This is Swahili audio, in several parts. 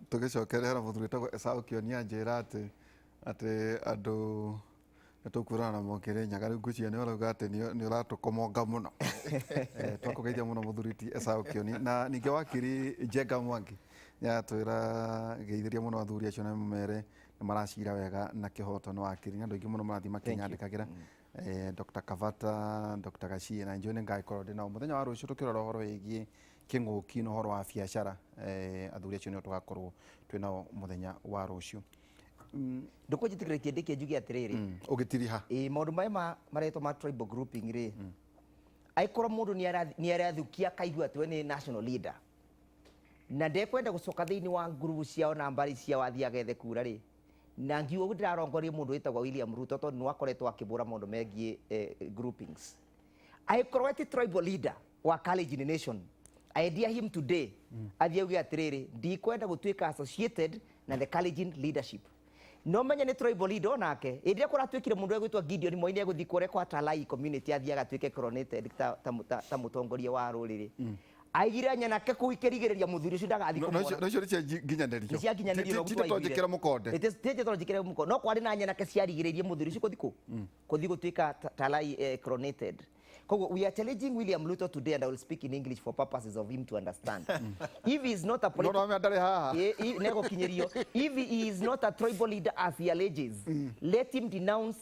tugicokerera muthuri tagwo Esau Kioni anjira ati andu nitukurana na mokire nyaga riu ngucia ni urauga ati ni uratukomonga muno twakugeithia muno muthuri ti Esau Kioni na ninge Wakiri Ndegwa Mwangi yatwira geithiria muno athuri acio na mere ni maracira wega na kihoto ni Wakiri ni andu aingi muno marathi makinyandikagira Dr. Kavata, Dr. Gashie na njone ngaikorwo ndina muthenya wa rucio tukirora horo wigie king'uki no horo wa biacara athuri acio ni tugakorwo twina muthenya wa rucio ndukunjitikire kindi kinjugi atiriri ugitiriha maundu maya maretwo ma tribal grouping ri aikorwo mundu ni arathukia kaigua ati we ni national leader na ndekwenda gucoka thiini wa ngurubu ciao na mbari ciao athiaga ethe kura ri na ngiuga guo ndirarongoria mundu witagwo William Ruto tondu ni wakoretwo akibura maundu megie groupings aikorwo ati tribal leader wa Kalenjin nation idea him today athia ugi atiriri ndikwenda gutuika associated na the Kalenjin leadership no menya ni tribal leader onake india kuratwikire mundu egwitwa Gideon Moini eguthi kure kwa Talai community athia gatwike coronated ta mutongoria wa ruriri aigire nyanake kuikirigiriria muthuri ucio ndagathi kumona no cio ginyanerio cia ginyanerio tito tonjekera mukonde tete tonjekera mukonde no kwari na nyanake ciarigiririe muthuri ucio kuthi gutwika Talai coronated. We are challenging William Ruto today, and I will speak in English for purposes of him to understand. If he is not a if he is not a tribal leader as he alleges, let him denounce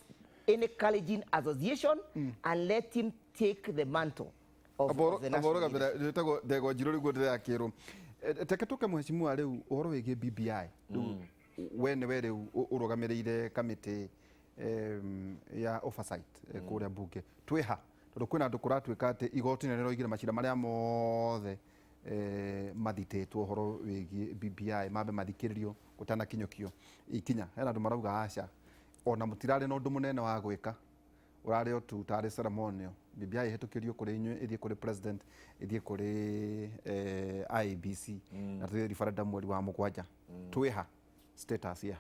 any Kalenjin association and let him take the mantle of the national leadership. Ndegwa Njiru riguo ndirakirwo teke tuke mheshimiwa riu uhoro wigie BBI we riu urugamiriire kamiti ya oversight kuria bunge twiha tondu kwina andu kuratwika ati igoti nene roigire macira maria mothe mathititwo horo wigie BBI mabe mathikiririo gutana kinyukio ikinya hena andu marauga aca ona mutirari na undu munene wa gwika urari o tu tari ceremonial BBI ihitukirio kuri inywe ithie kuri president ithie kuri IEBC na tuthie referendum mweri wa mugwanja twiha status ya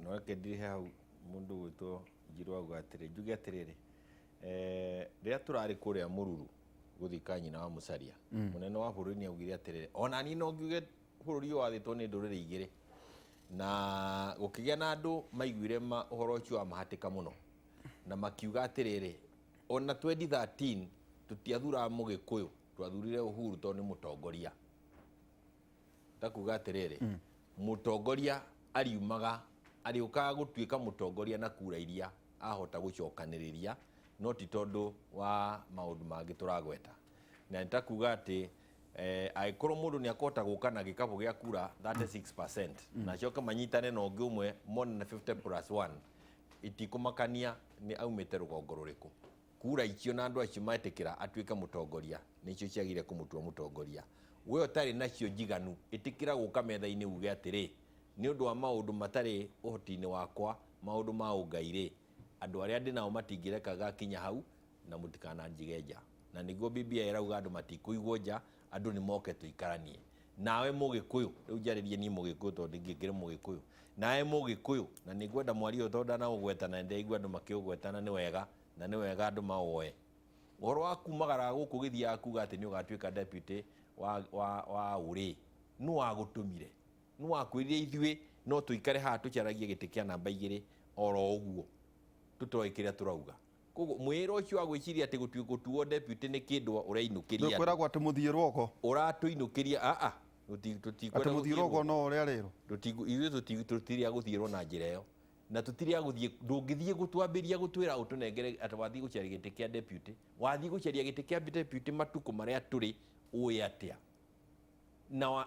no kendire hau mundu witwo Njiru auga atiri njuge atiriri riria turari kuria Mururu guthika nyina wa Mucaria munene wa bururi ni augire atiriri ona ni no ngiuge bururi wathitwo ni nduriri igiri na gukigia na andu maiguire uhoro ucio wa mahatika muno na makiuga atiriri ona 2013 tutiathura Mugikuyu twathurire Uhuru tondu ni mutongoria takuga atiriri mutongoria ariumaga ariukaga gutuika mutongoria na kura iria ahota gucokaniriria no ti tondu wa maundu mangi turagweta na nitakuga ati aikorwo mundu ni akota guka na gikabu gia kura 36% na coka manyitane na ungi umwe more than 50+1 itikumakania ni aumite rugongo ruriku kura icio na andu acio maetikira atuika mutongoria nicio ciagire kumutua mutongoria we otari nacio jiganu itikira guka metha-ini uge atiri ni undu wa maundu matari uhoti-ini wakwa maundu ma ungaire andu aria ndi nao matingirekaga kinya hau na mutikana njigeja na niguo BBI irauga andu matikuigwo nja andu ni moke tuikaranie nawe Mugikuyu riu njaririe ni Mugikuyu tondu ngingire Mugikuyu nawe Mugikuyu na nigwenda mwario tonda na ugwetana ndeigua andu makiugwetana ni wega na ni wega andu maoe uhoro wa kumagara guku githia akuga ati ni ugatuika deputy wa uri nu wagutumire nu wakwirire ithui no tuikare ha tucharagie giti kia namba 2 oro uguo tutoe kiria turauga koguo mwiro ucio wa gwiciria ati gutuo deputy ni kindu urainukiria kwiragwo ati muthie rwoko uratuinukiria ati muthie rwoko no uria rero tutiria guthierwo na njira iyo na tutiria guthie ndungithie gutwambiria gutwira utunengere ati wathie gucaria giti kia deputy wathie gucaria giti kia deputy matuku maria turi uwe atia na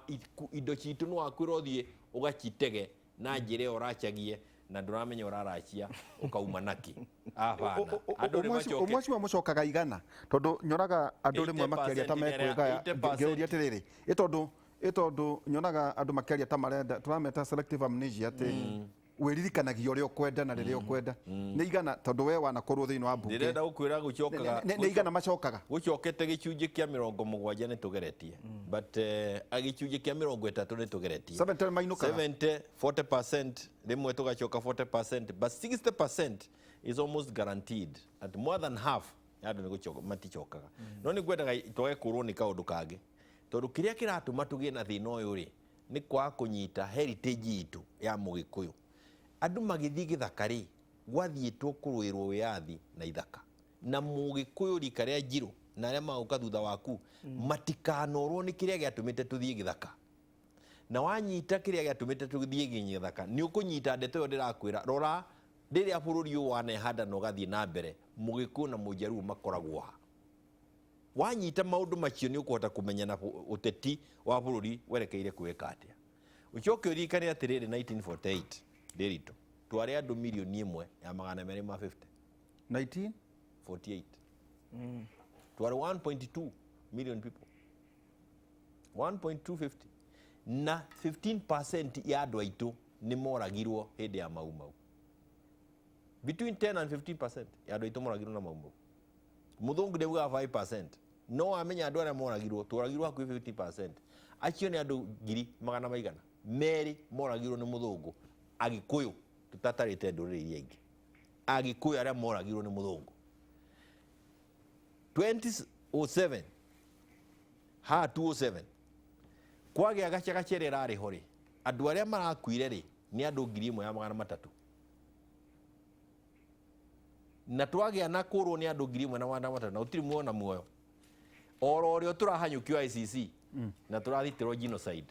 indo citu no akwira uthie ugacitege na njira iyo uracagie na nduramenya uraracia ukauma naki abana andu umwe mucokaga igana tondu nyoraga andu rimwe makiaria ta mekwigaya ngeuria atiriri itondu nyonaga andu makiaria ta marenda turameta selective amnesia ati wiririkanagia uria ukwenda na riria ukwenda ni igana tondu we wanakorwo thiini wa bunge ndirenda gukwira gucokaga ni igana macokaga gucokete gicunji kia 70 ni tugeretie but agicunji kia 30 ni tugeretie 70 mainuka 40% rimwe tugacoka 40% but 60% is almost guaranteed at more than half yado ni gucoka maticokaga no ni gwendaga twae kurwo ni kaundu kangi tondu kiria kiratuma tugie na thina uyu ri ni kwa kunyita heritage itu ya Mugikuyu. Andu magithii githaka ri gwathiitwo kuruirwo wiathi na ithaka na Mugikuyu rika ria Njiru na aria maguka thutha waku matikanorwo ni kiria giatumite tuthii githaka. Na wanyita kiria giatumite tuthii githaka ni ukunyita ndeto yo ndirakwira rora riria bururi uyu wanehanda no gathie na mbere Mugikuyu na Mujaruo makoragwo wanyita maundu macio ni ukuhota kumenya na uteti wa bururi werekeire kweka atia. Ucoke urikane atiriri 1948 ndirito twari andu milioni 1 ya 250 1948 twari 1.2 million people 1.250 na 15% ya andu aitu ni moragirwo hindi ya mau between 10 and 15% ya andu aitu moragirwo na mau muthungu ndeuga 5%. No amenya andu aria moragirwo tworagirwo hakuhi 50%. Acio ni andu ngiri magana maigana meri moragirwo ni muthungu. Agikuyu tutatarite nduriri iria ingi Agikuyu aria moragirwo ni muthungu 2007 207 kwagia gacagacere rari hori andu aria marakuire ri ni andu 1,300 na twagia na kurwo ni andu 1,300 na utiri muona muoyo ororio turahanyukio ICC na turathitirwo genocide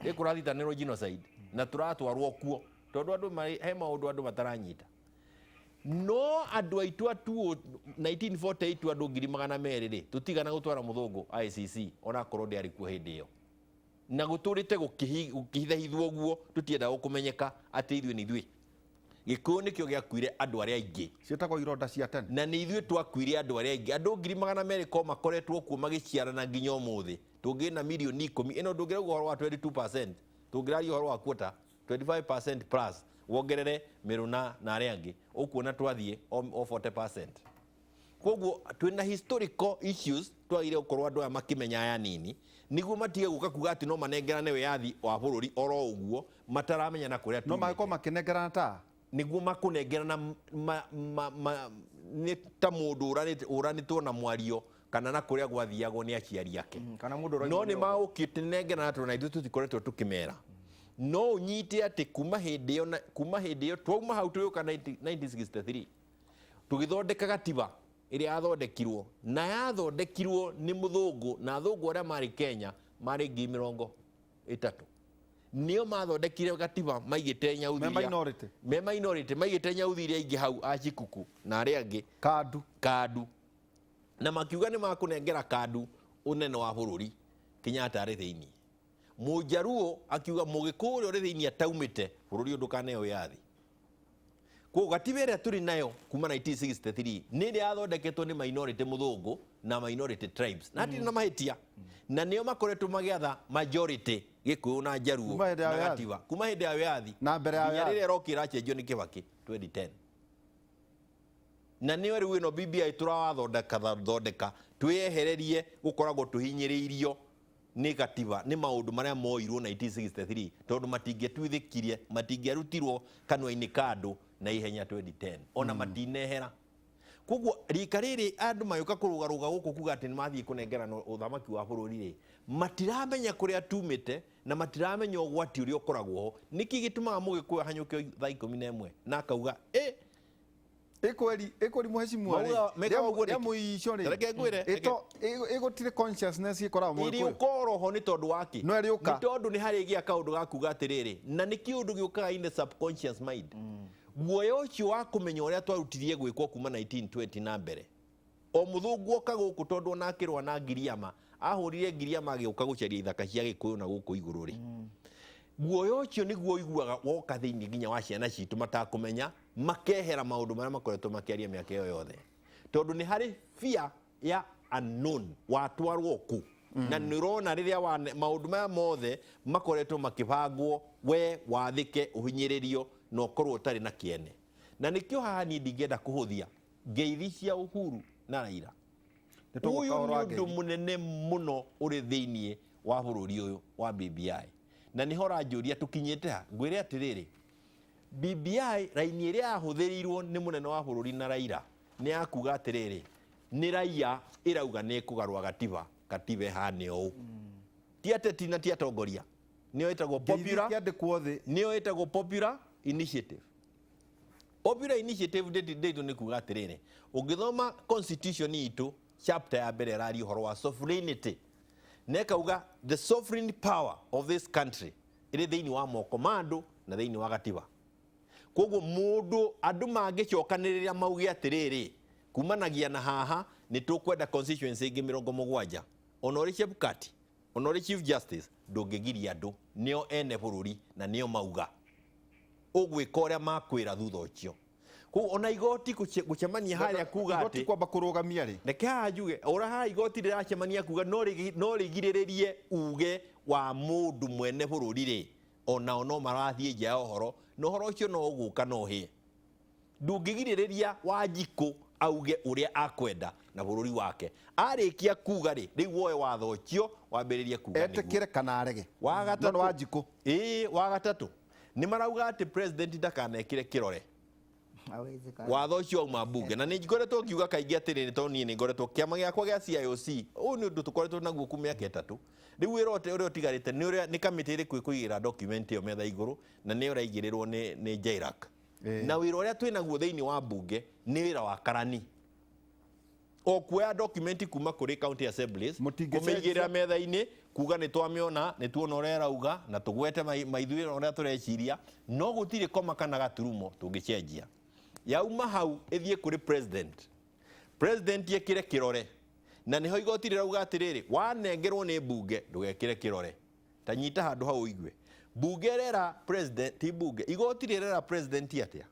ikurathithanirwo genocide na turatwarwo kuo tondu andu he maundu andu mataranyita no andu aitu atu 1948 andu 200,000 ri tutigana gutwara muthungu ICC ona korwo ndi ari kuo hindi iyo na guturite gukihithahithwo guo tutienda gukumenyeka ati ithuĩ ni ithuĩ Gikuyu nikio giakuire andu aria aingi cietagwo ironda cia tene na ni ithuĩ twakuire andu aria aingi andu 200,000 ko makoretwo kuo magiciarana nginya umuthi tungina milioni 10 ino ndungire uhoro wa 22% tungiraria uhoro wa quota 25% plus wongerere Miruna na aria angi ukuona twathie o 40%. Koguo twina historical issues twagire gukorwo andu aya makimenya aya nini niguo matige guka kuga ati no manengerane wiathi wa bururi oro uguo mataramenya na kuria no magiko makinengerana ta niguo makunengerana ni ta mundu uranitwo na mwario kana na kuria gwathiagwo ni aciari yake kana mundu no ni maukite nengerana tu na ithu tutikoretwo tukimera no unyite ati kuma hindi iyo twauma hau tuyuka 1963 tugithondeka gatiba iria yathondekirwo na yathondekirwo ni muthungu na athungu aria mari Kenya mari 30 nio mathondekire gatiba maigite nyauthiria me minority maigite nyauthiria ingi hau acikuku na aria angi kadu na makiuga ni makunengera kadu unene wa bururi Kenyatta ari thiini Mujaruo akiuga Mugikuyu uri thiini ataumite bururi ndukaneo yathi ko gatiba iria turi nayo kuma 1963 ni ria yathondeketwo ni minority muthungu na minority tribes na na mahitia na nio makoretwo magiatha majority Gikuyu na Njaruo na gatiba kuma hindi ya wiathi na mbere ya wiathi riria rokira chenjio ni Kibaki 2010 na niwe riu ino BBI turawathondeka twehererie gukoragwo tuhinyiriirio ni gatiba ni maundu maria moirwo 1963 tondu matingetwithikirie matingerutirwo kanwa-ini kandu na ihenya 2010 ona matinehera. Koguo rika riri andu mayuka kurugaruga guku kuga ati mathii kunengerana uthamaki wa bururi ri matiramenya kuria tumite na matiramenya ugwati uria ukoragwo niki gitumaga Mugikuyu hanyuke thaa 11 na akauga ekweli muheshimu ya muishore egotire consciousness ikora Mugikuyu iri ukoroho ni tondu waki no eriuka ni tondu ni hari gia kaundu gakuga atiriri na ni kiundu giukaga in the subconscious mind guoya ucio wa kumenya uria twarutirie gwikwo kuma 1920 na mbere o muthungu oka guku tondu onakirwa na Giriama ahurire Giriama agiuka gucaria ithaka cia Gikuyu na guku iguru ri guoya ucio niguo iguaga woka thiini nginya wa ciana citu matakumenya makehera maundu maria makoretwo makiaria miaka iyo yothe tondu ni hari fear ya unknown watwarwo ku na nirona riria maundu maya mothe makoretwo makibangwo we wathike uhinyiririo no korwo tari na kiene na nikio haha ni ndingenda kuhuthia ngeithi cia Uhuru na Raila uyu ni undu munene muno uri thiini wa bururi uyu wa BBI na ni hora njuria tukinyite ha ngwire atiriri BBI raini iria yahuthirirwo ni munene wa bururi na Raila ni akuga atiriri ni raia irauga ni kugarwa gatiba hane o ti ateti na ti atongoria nio itagwo popular nio itagwo popular initiative. Popular initiative ndeto nĩ kuga atĩrĩrĩ, ũngĩthoma constitution itu chapter ya mbere rari ũhoro wa sovereignty, nekauga the sovereign power of this country ĩrĩ thĩinĩ wa moko ma andũ na thĩinĩ wa gatiba. Koguo mũndũ andũ mangĩcokanĩrĩra mauge atĩrĩrĩ, kumanagia na haha nĩ tũkwenda constituency ingĩ 70, ona ũrĩ Chebukati, ona ũrĩ Chief Justice, ndũngĩgiria andũ, nĩo ene bũrũri na nĩo mauga ũgwĩka ũrĩa makwĩra thutha ũcio. Koguo ona igoti gũcemania harĩa kuga atĩ igoti kwamba kũrũgamia rĩ, reke haha njuge ũra haha igoti rĩracemania kuga no rĩgirĩrĩrie uge wa mũndũ mwene bũrũri rĩ, onao no marathiĩ nja ya ũhoro na ũhoro ũcio no ũgũka no hĩ. Ndũngĩgirĩrĩria Wanjikũ auge ũrĩa akwenda na bũrũri wake, arĩkia kuga rĩ, rĩu woe watho ũcio wambĩrĩrie kuga nĩguo etĩkĩre kana arege. Wa gatatũ, Wanjikũ wa gatatũ nĩ marauga atĩ president ndakanekĩre kĩrore watho ũcio auma mbunge, na nĩ ngoretwo ngiuga kaingĩ atĩrĩrĩ, tondũ niĩ nĩ ngoretwo kĩama gĩakwa gĩa CIOC ũyũ nĩ ũndũ tũkoretwo naguo kuma mĩaka 3, rĩu wĩra ũrĩa ũtigarĩte nĩ kamĩtĩ ĩrĩkũ ĩkũigĩra document ĩyo metha igũrũ na nĩ ũraigĩrĩrwo nĩ JRAC, na wĩra ũrĩa twĩ naguo thĩinĩ wa mbunge nĩ wĩra wa karani, o kuoya document kuma kũrĩ county assemblies kũmĩigĩrĩra metha-inĩ kuga nĩ twamĩona, nĩ tuona ũrĩa ĩrauga na tũgwete maithuĩ ũrĩa tũreciria, no gũtirĩ koma kana gaturumo tũngĩcenjia. Yauma hau ĩthiĩ kũrĩ president yekĩre kĩrore, na nĩho igoti rĩrauga atĩrĩrĩ, wanengerwo nĩ mbunge ndũgekĩre kĩrore. Ta nyita handũ hau igwe, mbunge rera president, ti mbunge, igoti rĩrera president atĩa,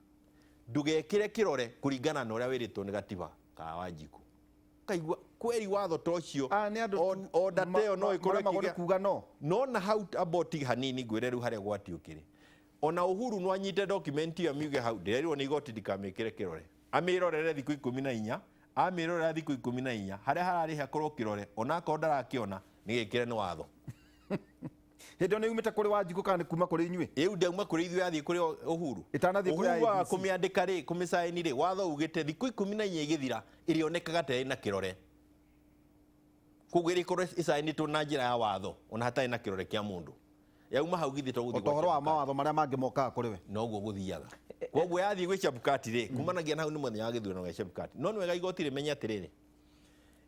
ndũgekĩre kĩrore kũringana na ũrĩa wĩrĩtwo nĩ gatiba ka Wanjikũ. Kaigua kweri watho ta ũcio o ndateo no ĩkorwo kuga no na hau aboti hanini ngwĩre rĩu harĩa gwatiũkĩrĩ. Ona Uhuru no anyite document ĩyo amiuge hau, ndĩrerirwo nĩ igoti ndikamĩkĩre kĩrore, amĩrorere thikũ 14, amĩrorera thikũ 14, harĩa hararĩ hakorwo kĩrore, ona akorwo ndarakĩona nĩ gĩkĩre nĩ watho. Hĩndĩ ĩyo nĩ yumĩte kũrĩ Wanjikũ kana nĩ kuma kũrĩ inyuĩ? Ĩu ndauma kũrĩ ithuĩ yathiĩ kũrĩ Uhuru. Ĩtanathiĩ kũrĩ IEBC. Uhuru kũmĩandĩka rĩ, kũmĩcaĩni rĩ, watho ugĩte thikũ 14 ĩgĩthira ĩrĩonekaga ta ĩna kĩrore. Koguo ĩrĩkorwo ĩcaĩnĩtwo na njĩra ya watho ona hatarĩ na kĩrore kĩa mũndũ. Yauma hau githĩ to gũthiĩ ũhoro wa mawatho marĩa mangĩ mokaga kũrĩ we noguo gũthiaga. Koguo yathiĩ gwĩ Chebukati rĩ, kumanagia na hau nĩ mũthenya wa gĩthurano gĩa Chebukati. No nĩ wega igoti rĩmenye atĩrĩrĩ,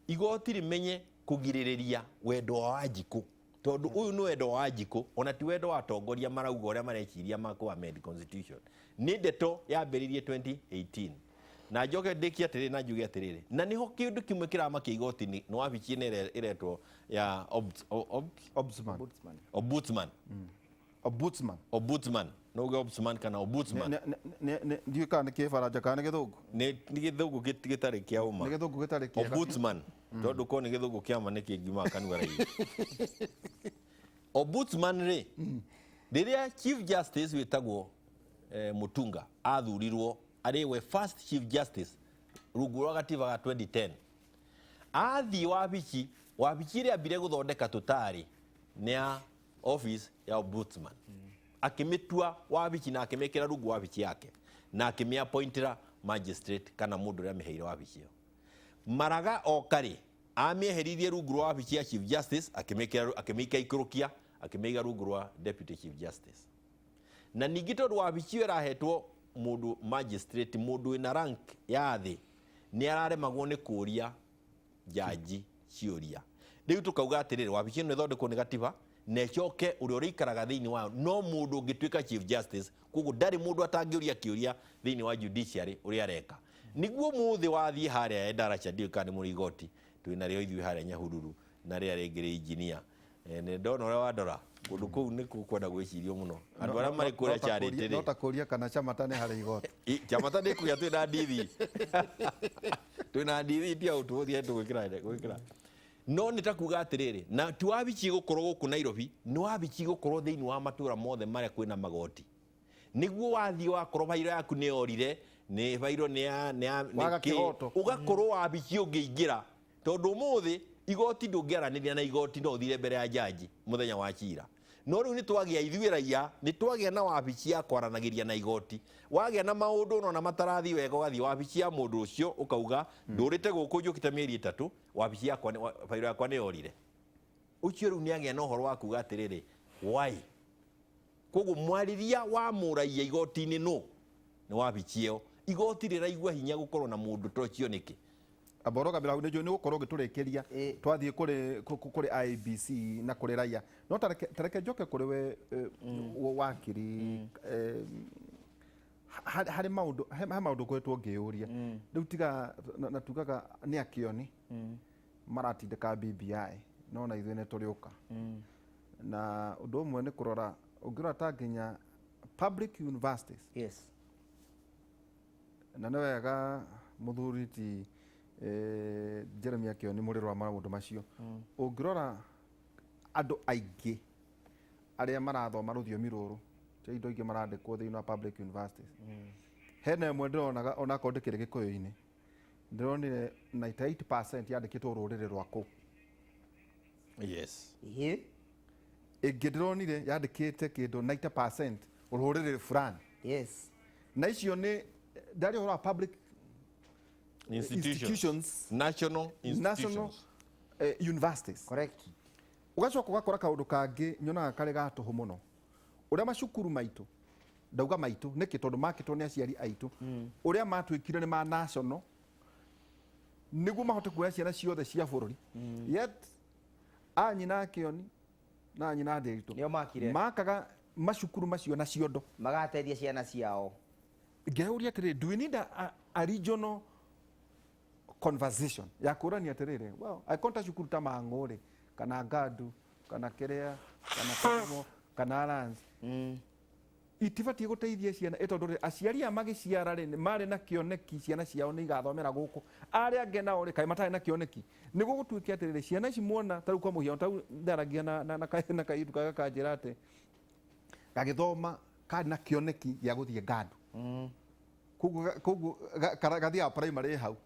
igoti rĩmenye kũgirĩrĩria wendo wa Wanjikũ, tondũ ũyũ nĩ wendo wa Wanjikũ, ona ti wendo wa atongoria marauga ũrĩa mareciria makũ amend constitution. Nĩ ndeto yambĩrĩirie 2018 na njoke ndĩkie atĩrĩrĩ na njuge atĩrĩrĩ, na nĩho kĩndũ kĩmwe kĩramakia igoti-inĩ nĩ wabici ĩretwo ya ombudsman no uge ombudsman kana ombudsman ndiũĩ kana nĩ kĩbaranja kana nĩ gĩthũngũ, nĩ gĩthũngũ gĩtarĩ kĩa ũma, nĩ gĩthũngũ gĩtarĩ kĩa ombudsman, tondũ ko nĩ gĩthũngũ kĩa ma nĩ kĩngiuma kanua raithi. Ombudsman rĩ, rĩrĩa Chief Justice wĩtagwo Mutunga athurirwo arĩ we first Chief Justice rungu rwa gatiba ga 2010, athiĩ wabici ĩrĩa ambire gũthondeka tũtarĩ nĩ ya office ya ombudsman, akĩmĩtua wabici na akĩmĩkĩra rungu wabici yake na akĩmĩappointĩra magistrate kana mũndũ ũrĩa mĩheire wabici ĩyo. Maraga okarĩ amĩeheririe rungu rwa wabici ya Chief Justice, akĩmĩikaikũrũkia akĩmĩiga rungu rwa Deputy Chief Justice. Na ningĩ tondũ wabici ĩyo ĩrahetwo mũndũ magistrate, mũndũ wĩna rank ya thĩ, nĩ araremagwo nĩ kũũria jaji ciũria. Rĩu tũkauga atĩrĩrĩ, wabici ĩno ĩthondekwo nĩ gatiba na ĩcoke ũrĩa ũrĩikaraga thĩinĩ wayo no mũndũ ũngĩtuĩka Chief Justice, koguo ndarĩ mũndũ atangĩũria kĩũria thĩinĩ wa judiciary ũrĩa areka. Nĩguo mũthĩ wathiĩ harĩa Endaracha ndiũĩ kana nĩ mũrĩ igoti twĩna rĩo ithuĩ harĩa Nyahururu na rĩrĩa rĩngĩ rĩ engineer, nĩ ndona ũrĩa wandora kũndũ kũu nĩ kwenda gwĩcirio mũno. Andũ arĩa marĩ kũrĩa Charity rĩ, no ta kũria kana Chamata nĩ harĩ igoti. Chamata nĩ kũgĩa twĩna ndithi, twĩna ndithi ti au tũgũthiĩ gwĩkĩra. No nĩ ta kuga atĩrĩrĩ, na ti wabici gũkorwo gũkũ Nairobi, nĩ wabici gũkorwo thĩinĩ wa matũũra mothe marĩa kwĩna magoti. Nĩguo wathiĩ wakorwo bairo yaku nĩ yorire, nĩ bairo nĩ ũgakorwo wabici ũngĩingĩra, tondũ ũmũthĩ igoti ndũngĩaranĩria na igoti no ũthire mbere ya jaji mũthenya wa cira. No rĩu nĩ twagĩa ithuĩ raia, nĩ twagĩa na wabici ya kwaranagĩria na igoti. Wagĩa na maũndũ ona matarathiĩ wega ũgathiĩ wabici ya mũndũ ũcio ũkauga ndũrĩte gũkũ njũkĩte mĩeri 3, wabici yakwa bairo yakwa nĩ yorire. ucio riu ni agia na uhoro wa kuga atiriri why koguo mwariria wa muraia igoti-inĩ no ni wabichio igoti riraigua hinya gukorwo na mundu tocio niki aboroga bila unejwo ni gukorwo giturekeria twathie kuri IBC na kuri raia no tareke njoke kuri we wakiri hari maundu kwetwo ngiuria riu tiga na tugaga ni akioni maratindika BBI no na ithuĩ nĩ tũrĩũka na ũndũ ũmwe nĩ kũrora ũngĩrora ta nginya public universities na nĩ wega mũthuri ti Jeremiah Kioni mũrĩro wa maũndũ macio ũngĩrora andũ aingĩ arĩa marathoma rũthiomi rũrũ tia indo ingĩ marandĩkwo thĩinĩ wa public universities hena ĩmwe ndĩronaga ona akorwo ndĩkĩrĩ gĩkũyũ-inĩ ndĩronire 98% yandĩkĩtwo rũrĩrĩ rwa kũu yes ĩngĩ ndĩronire yandĩkĩte kĩndũ 90% rũrĩrĩ fulani na icio nĩ ndarĩ ũhoro wa public institutions national institutions universities correct ugacoka ugakora kaundu kangi nyonaga kari gatuhu muno uria macukuru maitu ndauga maitu niki tondu makitwo ni aciari aitu uria matwikire ni ma national niguo mahote kuoya ciana ciothe cia bururi yet anyina Kioni na anyina Nderitu nio makire makaga macukuru macio na ciondo magateithia ciana ciao ngeuria atiriri do we need a regional conversation ya kurania atiriri well aikonta cukuru ta Mang'ũrĩ kana Ngadu kana Kerea kana Kagumo kana Alliance itibatie guteithia ciana tondu aciari a magiciara ri mari na kioneki ciana ciao ni igathomera guku aria ange nao ri kai matari na kioneki niguo gutuike atiriri ciana ici muona taru kwa muhiano tau ndaragia na kaidu kaga kanjira ati gagithoma kari na kioneki ya guthie Ngadu kugu gathia primary hau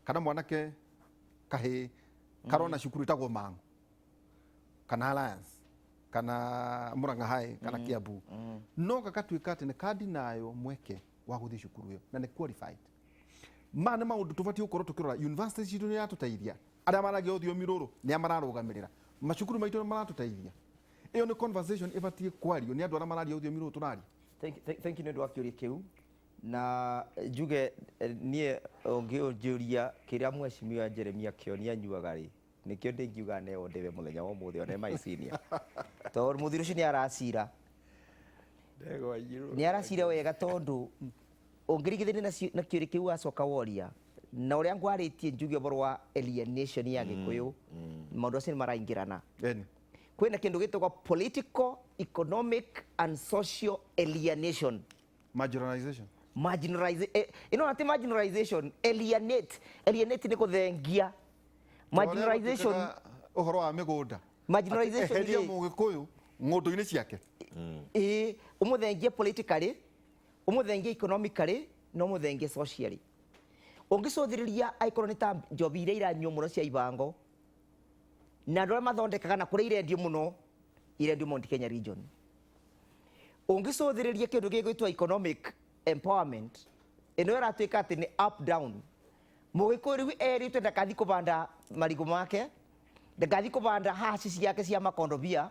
kana mwanake kahi karona cukuru itagwo Mang'u kana Alliance kana Murang'a High kana Kiambu no gakatuika ati ni kandi nayo mweke wa guthie cukuru iyo na ni qualified mana maundu tubatie gukorwo tukirora university citu ni yatuteithia aria maragia uthiomi ruru ni amararugamirira macukuru maitu ni maratuteithia iyo ni conversation ibatie kwario ni andu aria maragia uthiomi ruru turari thank you nĩ ũndũ wa kĩũria kĩu na njuge niĩ ũngĩũnjũria kĩrĩa mheshimiwa Jeremiah Kioni anyuaga rĩ nĩkĩo ndĩngiuga neo ndĩwe mũthenya wa ũmũthĩ one my senior tondũ mũthuri ũcio nĩ aracira Ndegwa Njiru nĩ aracira wega tondũ ũngĩringithania na kĩũria kĩu wacoka woria na ũrĩa ngwarĩtie njuge ũhoro wa alienation ya Gĩkũyũ maũndũ acio nĩ maraingĩrana kwĩna kĩndũ gĩtagwo political economic and social alienation marginalization ati marginalization alienate ni kuthengia marginalization uhoro wa migunda marginalization eheria Mũgĩkũyũ ng'ũndũ-inĩ ciake umuthengie politically umuthengie economically no umuthengie socially ungicũthĩrĩria aikorwo nĩ ta njobi iria iranyuo mũno cia ibango na andũ arĩa mathondekaga na kũrĩa irendio mũno irendio Mount Kenya region ungicũthĩrĩria kĩndũ gĩgwĩtwo economic empowerment ĩno ĩratuĩka atĩ nĩ up down Mũgĩkũyũ rĩu erĩtwe ndakathi kũbanda marigũ make ndakathi kũbanda haci ciake cia makondobia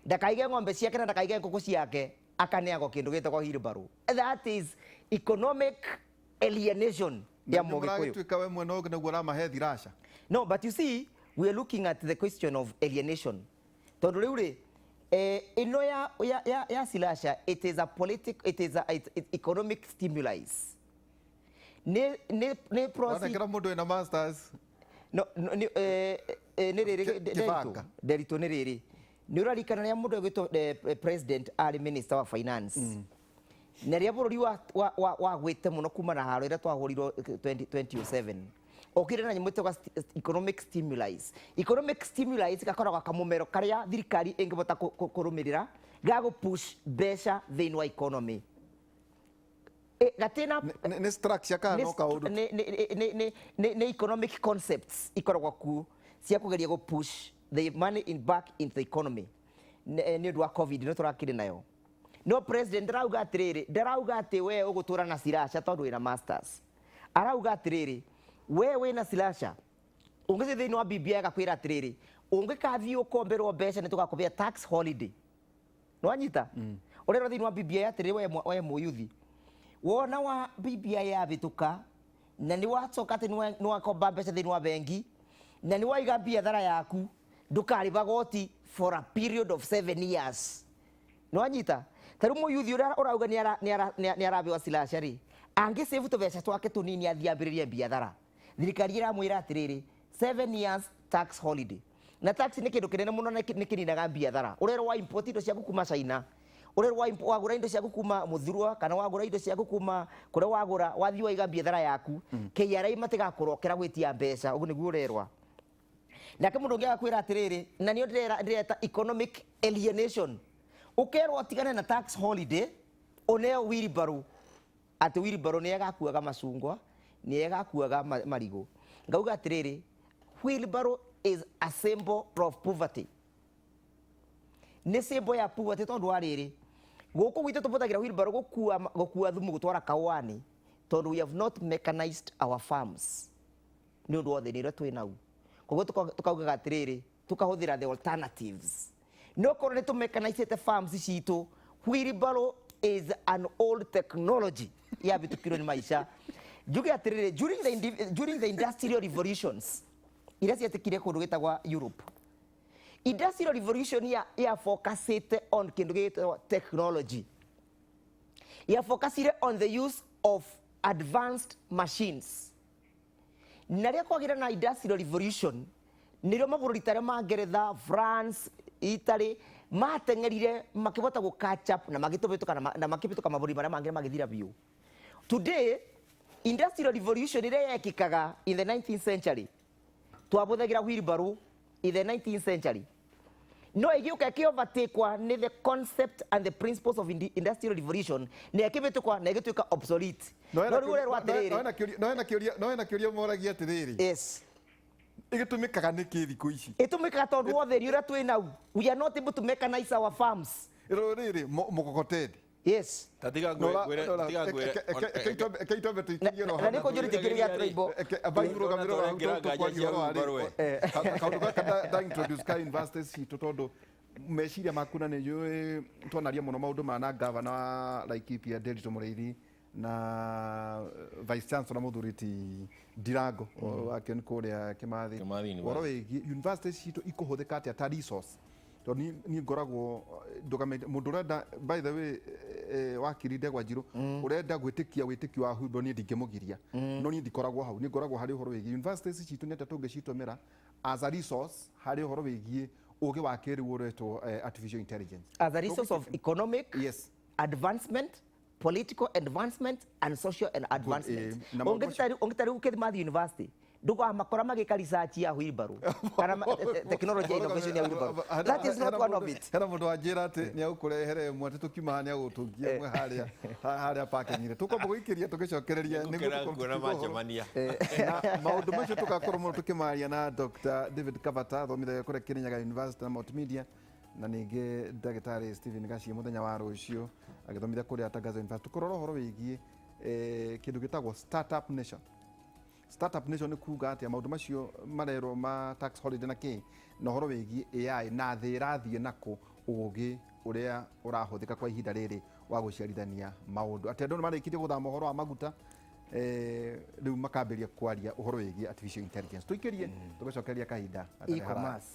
ndakaige ng'ombe ciake na ndakaige ngũkũ ciake akaneagwo kĩndũ gĩtagwo wheelbarrow that is economic alienation ya Mũgĩkũyũ tuika we mwena ũngĩ naguo ramahe thirasha no but you see we are looking at the question of alienation tondu riu ri ino ya silasha it is economic stimulus ne process kira mundu ena masters no ne riri derito ne riri ni urarikana ya mundu gwito president ari minister wa finance na ria bururi wa gwite muno kuma na haro ira twahurirwo 2007 okire na nyimute kwa economic stimulus gakoragwo kamumero karia thirikari ingibota kurumirira gago push mbeca thiini wa economy gatina ni structure kana no kaundu ni economic concepts ikoragwo ku cia kugeria go push the money back into the economy ni ndwa covid no turakire nayo no president ndarauga atiriri ndarauga ati we ugutura na sirasha tondu wina masters arauga atiriri we wina silasha ungithe thiini wa BBI agakwira atiriri ũngĩkathiĩ ũkomberwo mbeca nĩ tũgakũbea tax holiday nĩwanyita ũrerwo thĩinĩ wa BBI atĩrĩ we mũyuthi wona wa BBI yabĩtũka na nĩ wacoka atĩ nĩ wakomba mbeca thĩinĩ wa bengi na nĩ waiga biathara yaku ndũkarĩba goti for a period of 7 years nĩwanyita tarĩu mũyuthi ũrĩa ũrauga nĩ arabewa silasha rĩ angĩsave tũbeca twake tũnini athiĩ ambĩrĩrie biathara thirikari ĩramwĩra atĩrĩrĩ 7 years tax holiday na tax nĩ kĩndũ kĩnene mũno nĩ kĩninaga biathara ũrerwo wa import indo ciaku kuma China ũrerwo wagũra indo ciaku kuma mũthurwa kana wagũra indo ciaku kuma kũrĩa wagũra wathiĩ waiga biathara yaku KRA matigakũrokera gwĩtia mbeca ũguo nĩguo ũrerwa nake mũndũ ũngĩ agakwĩra atĩrĩrĩ na nĩo ndĩreta economic alienation ũkerwo tigane na tax holiday ũneo wheelbarrow atĩ wheelbarrow nĩ agakuaga macungwa nĩ agakuaga marigũ ngauga atĩrĩrĩ wheelbarrow is a symbol of poverty nĩ symbol ya poverty tondũ wa rĩrĩ gũkũ gwitũ tũbũthagĩra wheelbarrow gũkua thumu gũtwara kaũani tondũ we have not mechanized our farms nĩ ũndũ wothe nĩrĩa twĩ nau koguo tũkaugaga atĩrĩrĩ tũkahũthĩra the alternatives no korwo nĩ tũmechanicĩte farms citũ wheelbarrow is an old technology yabĩtũkirwo nĩ maica njuge atĩrĩrĩ during the industrial revolutions iria ciatikire kũndũ gĩtagwa Europe industrial revolution ya focusite on kĩndũ gĩtagwa technology ya focusire on the use of advanced machines na rĩrĩa kwagĩra na industrial revolution nĩrĩo mabũrũri tarĩa ma Ngeretha France Italy mateng'erire makĩbota gũ catch up na makĩbĩtũka mabũrũri marĩa mangĩ magĩthira biũ today industrial revolution ĩrĩa yekĩkaga in the 19th century twabũthagĩra wheelbarrow in the 19th century no ĩgĩũka ĩkĩovertakewa nĩ the concept and the principles of industrial revolution na ĩkĩbĩtũkwa na ĩgĩtuĩka obsolete no rĩu ũrerwo atĩrĩrĩ no ena kĩũria moragia atĩrĩrĩ yes ĩgĩtũmĩkaga nĩkĩ thikũ ici ĩtũmĩkaga tondũ wotheri ũrĩa twĩ nau we are not able to mechanize our farms rĩrĩ mũkokoteni yes tatiga ngwĩre keitombe tuikirie roho na nĩkũ njũrĩ tĩkĩrĩa traibo kaũndũ gaka da introduce ka universities citũ tondũ meciria maku na nĩ njũĩ twonaria mũno maũndũ ma gavana wa Laikipia Nderitu Mũrĩithi na vice chancellor mũthuri ti Ndirango wake nĩ kũrĩa Kimathi ũhoro wĩgiĩ universities citũ ikũhũthĩka atĩa ta resource tondũ niĩ ngoragwo mũndũ ũrenda by the way Wakiri Ndegwa Njiru ũrenda gwĩtĩkia wĩtĩkio wa wheelbarrow niĩ ndingĩmũgiria no niĩ ndikoragwo hau niĩ ngoragwo harĩ ũhoro wĩgiĩ universities citũ nĩ atĩa tũngĩcitũmĩra as a resource harĩ ũhoro wĩgiĩ ũgĩ wa kĩrĩu ũretwo artificial intelligence as a resource of economic yes advancement political advancement and social advancement ongĩtarĩ ũkĩthiĩ university ndũgamakora magĩka research ya wheelbarrow kana technology innovation ya wheelbarrow that is not one of it hena mũndũ wanjĩra atĩ nĩ agũkũrehere ĩmwe atĩ tũkiuma nĩ agũtũngia ĩmwe harĩa parking-inĩ tũkwamba gũikĩria tũgĩcokereria maũndũ macio tũgakorwo mũno tũkĩmaria na Dr. David Kavata athomithagia kũrĩa Kirinyaga University na multimedia na ningĩ ndagĩtarĩ Stephen Gaciĩ mũthenya wa rũciũ agĩthomithia kũrĩa Tangazo University tũkũrora ũhoro wĩgiĩ kĩndũ gĩtagwo startup nation startup nation nĩ kuga atĩ maũndũ macio marerwo ma tax holiday na kĩ na ũhoro wĩgiĩ AI na thĩ ĩrathiĩ nako ũgĩ ũrĩa ũrahũthĩka kwa ihinda rĩrĩ wa gũciarithania maũndũ atĩ andũ nĩ marĩkĩtie gũthama ũhoro wa maguta rĩu makambĩria kwaria ũhoro wĩgiĩ artificial intelligence tũikĩrie tũgĩcokeria kahinda e-commerce